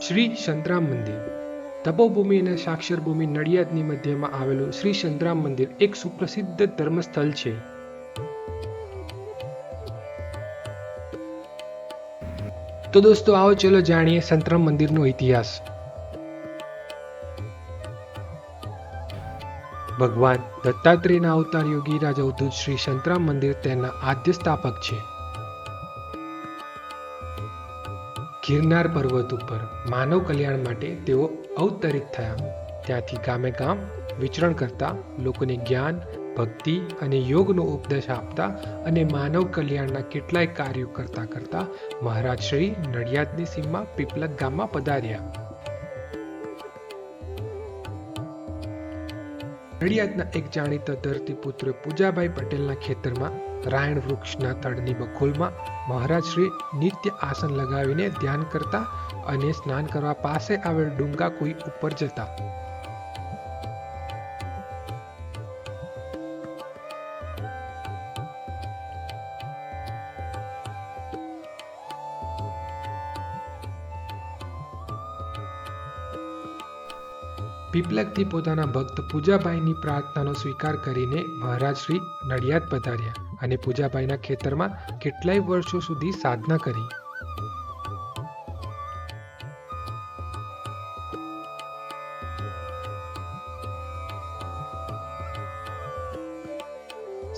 શ્રી સંતરામ મંદિર તપોભૂમિ અને સાક્ષરભૂમિ નડિયાદની મધ્યમાં આવેલું શ્રી સંતરામ મંદિર એક સુપ્રસિદ્ધ ધર્મસ્થળ છે. તો દોસ્તો આવો ચલો જાણીએ સંતરામ મંદિરનો ઇતિહાસ. ભગવાન દત્તાત્રેયના અવતાર યોગીરાજ અવધૂત શ્રી સંતરામ મંદિર તેના આદ્ય સ્થાપક છે. ગિરનાર પર્વત ઉપર માનવ કલ્યાણ માટે તેઓ અવતરિત થયા. ત્યાંથી ગામે ગામ વિચરણ કરતા, લોકોને જ્ઞાન, ભક્તિ અને યોગનો ઉપદેશ આપતા અને માનવ કલ્યાણના કેટલાય કાર્યો કરતા કરતા મહારાજ શ્રી નડિયાદની સીમમાં પીપલક ગામમાં પધાર્યા. નડિયાદના એક જાણીતા ધરતીપુત્ર પૂજાભાઈ પટેલના ખેતરમાં રાયણ વૃક્ષના તળની બખોલમાં મહારાજ શ્રી નિત્ય આસન લગાવીને ધ્યાન કરતા અને સ્નાન કરવા પાસે આવેલ ડુંગા કુઈ ઉપર જતા. પીપલકથી પોતાના ભક્ત પૂજાભાઈની પ્રાર્થનાનો સ્વીકાર કરીને મહારાજ શ્રી નડિયાદ પધાર્યા અને પૂજાભાઈના ખેતરમાં કેટલાય વર્ષો સુધી સાધના કરી.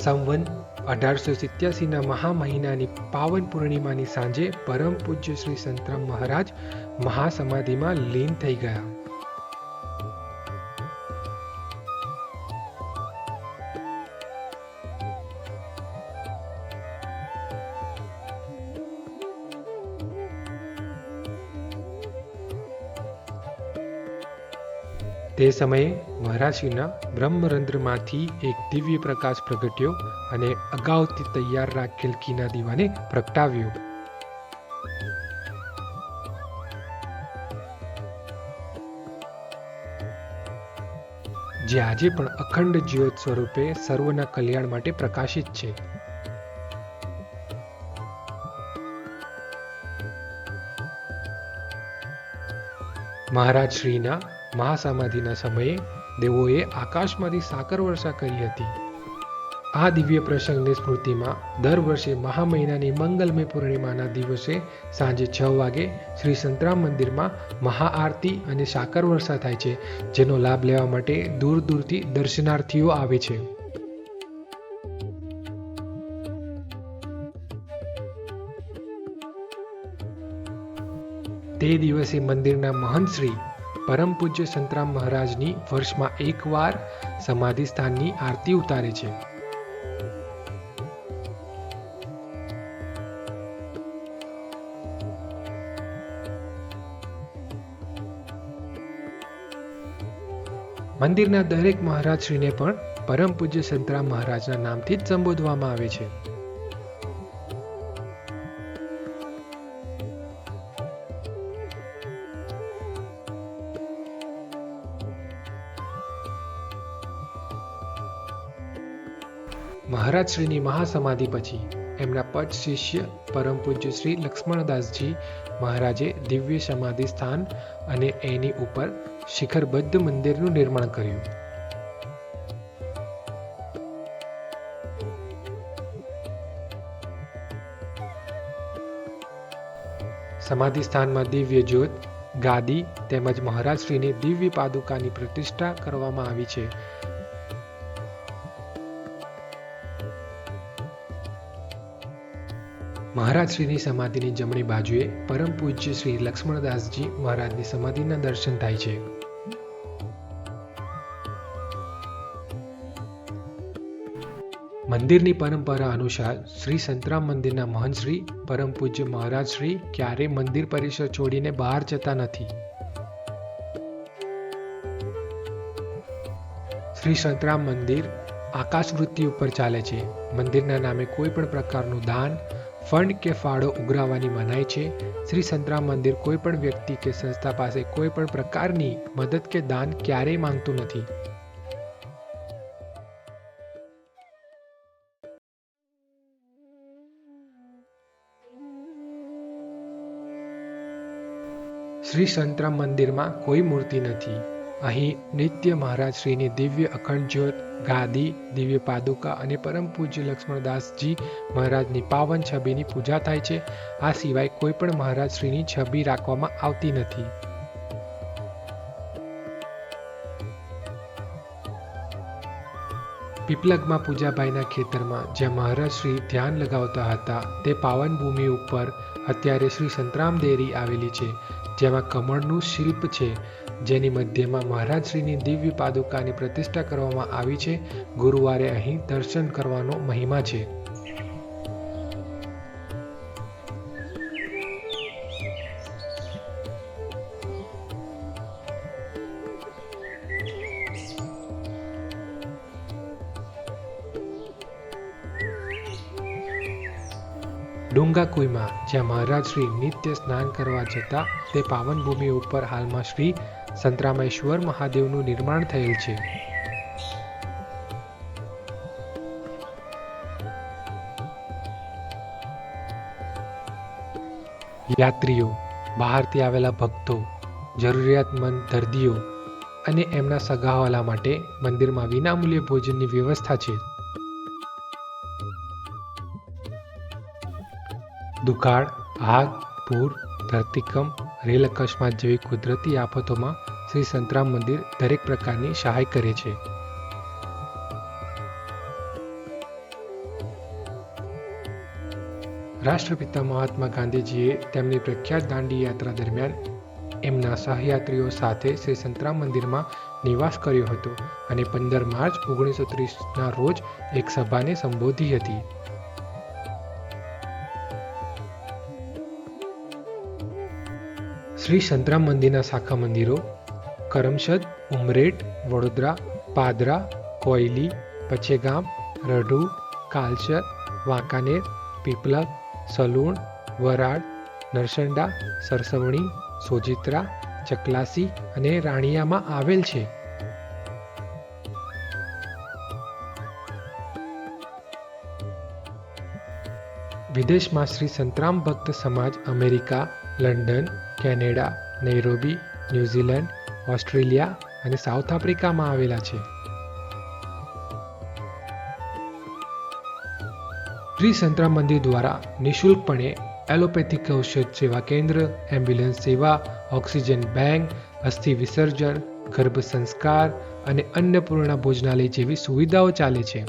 સંવંત 1887ના મહા મહિનાની પાવન પૂર્ણિમાની સાંજે પરમ પૂજ્ય શ્રી સંતરામ મહારાજ મહાસમાધિમાં લીન થઈ ગયા. તે સમયે મહારાજશ્રીના બ્રહ્મરંધ્રમાંથી એક દિવ્ય પ્રકાશ પ્રગટ્યો અને અગાઉથી તૈયાર રાખેલ ઘીના દીવાને પ્રગટાવ્યો. જે આજે પણ અખંડ જ્યોત સ્વરૂપે સર્વના કલ્યાણ માટે પ્રકાશિત છે. મહારાજ શ્રીના મહાસમાધિના સમયે દેવોએ આકાશમાંથી સાકર વર્ષા કરી હતી. આ દિવ્ય પ્રસંગની સ્મૃતિમાં દર વર્ષે મહા મહિનાની મંગલમય પૂર્ણિમાના દિવસે સાંજે 6 વાગે શ્રી સંતરામ મંદિરમાં મહાઆરતી અને સાકર વર્ષા થાય છે, જેનો લાભ લેવા માટે દૂર દૂરથી દર્શનાર્થીઓ આવે છે. તે દિવસે મંદિરના મહંત શ્રી પરમ પૂજ્ય સંતરામ મહારાજની વર્ષમાં એકવાર સમાધિ સ્થાનની આરતી ઉતારે છે. મંદિરના દરેક મહારાજશ્રીને પણ પરમ પૂજ્ય સંતરામ મહારાજના નામથી જ સંબોધવામાં આવે છે. મહારાજશ્રીની મહાસમાધિ પછી એમના પટ શિષ્ય પરમ પૂજ્ય શ્રી લક્ષ્મણદાસજી મહારાજે દિવ્ય સમાધિ સ્થાન અને એની ઉપર શિખરબદ્ધ મંદિરનું નિર્માણ કર્યું. સમાધિ સ્થાનમાં દિવ્ય જ્યોત, ગાદી તેમજ મહારાજશ્રીની દિવ્ય પાદુકાની પ્રતિષ્ઠા કરવામાં આવી છે. મહારાજશ્રીની સમાધિની જમણી બાજુએ પરમ પૂજ્ય શ્રી લક્ષ્મણદાસજી મહારાજની સમાધિના દર્શન થાય છે. મંદિરની પરંપરા અનુસાર શ્રી સંતરામ મંદિરના મહંત શ્રી પરમ પૂજ્ય મહારાજ શ્રી ક્યારેય મંદિર પરિસર છોડીને બહાર જતા નથી. શ્રી સંતરામ મંદિર આકાશવૃત્તિ ઉપર ચાલે છે. મંદિરના નામે કોઈ પણ પ્રકારનું દાન, ફંડ કે ફાળો ઉઘરાવવાની મનાઈ છે. શ્રી સંતરામ મંદિર કોઈ પણ વ્યક્તિ કે સંસ્થા પાસે કોઈ પણ પ્રકારની મદદ કે દાન ક્યારેય માંગતું નથી. શ્રી સંતરામ મંદિરમાં કોઈ મૂર્તિ નથી. અહીં નિત્ય મહારાજ શ્રીની દિવ્ય અખંડ જ્યોત, ગાદી, દિવ્ય પાદુકા અને પરમ પૂજ્ય લક્ષ્મણદાસજી મહારાજની પાવન છબીની પૂજા થાય છે. આ સિવાય કોઈ પણ મહારાજ શ્રીની છબી રાખવામાં આવતી નથી. પીપલગમાં પૂજાભાઈના ખેતરમાં જ્યાં મહારાજ શ્રી ધ્યાન લગાવતા હતા તે પાવન ભૂમિ ઉપર અત્યારે શ્રી સંતરામ દેરી આવેલી છે, જેમાં કમળનું શિલ્પ છે, જેની મધ્યમાં મહારાજ શ્રીની દિવ્ય પાદુકાની પ્રતિષ્ઠા કરવામાં આવી છે. ગુરુવારે અહીં દર્શન કરવાનો મહિમા છે. ડુંગાકુઈમાં જ્યાં મહારાજ શ્રી નિત્ય સ્નાન કરવા જતા તે પાવન ભૂમિ ઉપર હાલમાં શ્રી સંતરામેશ્વર મહાદેવનું નિર્માણ થયેલ છે. યાત્રીઓ, બહારથી આવેલા ભક્તો, જરૂરિયાતમંદ દર્દીઓ અને એમના સગાવાલા માટે મંદિરમાં વિનામૂલ્યે ભોજનની વ્યવસ્થા છે. દુકાળ, આગ, પૂર, ધરતીકંપ, રેલ અકસ્માત જેવી કુદરતી આફતોમાં શ્રી સંતરામ મંદિર દરેક પ્રકારની સહાય કરે છે. રાષ્ટ્રપિતા મહાત્મા ગાંધીજીએ તેમની પ્રખ્યાત દાંડી યાત્રા દરમિયાન એમના સહયાત્રીઓ સાથે શ્રી સંતરામ મંદિરમાં નિવાસ કર્યો હતો અને 15 માર્ચ 1930ના રોજ એક સભાને સંબોધી હતી. શ્રી સંતરામ મંદિરના શાખા મંદિરો કરમસદ, ઉમરેઠ, વડોદરા, પાદરા, કોયલી, પચેગામ, રઢુ, કાલસર, વાંકાનેર, પીપલગ, સલુણ, વરાડ, નરસંડા, સરસવણી, સોજિત્રા, ચકલાસી અને રાણિયામાં આવેલ છે. વિદેશમાં શ્રી સંતરામ ભક્ત સમાજ America, London, Canada, Nairobi, New Zealand, Australia અને સાઉથ આફ્રિકામાં આવેલા છે. શ્રી સંતરામ મંદિર દ્વારા નિઃશુલ્કપણે એલોપેથિક ઔષધ સેવા કેન્દ્ર, એમ્બ્યુલન્સ સેવા, ઓક્સિજન બેંક, અસ્થિ વિસર્જન, ગર્ભ સંસ્કાર અને અન્નપૂર્ણા ભોજનાલય જેવી સુવિધાઓ ચાલે છે.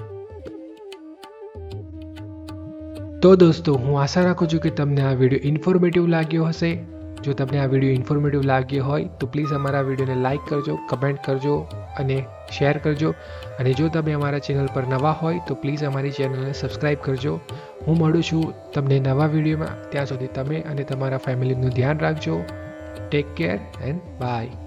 તો દોસ્તો, હું આશા રાખું છું કે તમને આ વિડીયો ઇન્ફોર્મેટિવ લાગ્યો હશે. જો તમને આ વિડીયો ઇન્ફોર્મેટિવ લાગ્યો હોય તો પ્લીઝ અમારા વિડીયોને લાઇક કરજો, કમેન્ટ કરજો અને શેર કરજો. અને જો તમે અમારા ચેનલ પર નવા હોય તો પ્લીઝ અમારી ચેનલને સબસ્ક્રાઈબ કરજો. હું મળું છું તમને નવા વિડીયોમાં. ત્યાં સુધી તમે અને તમારા ફેમિલીનું ધ્યાન રાખજો. Take care and by.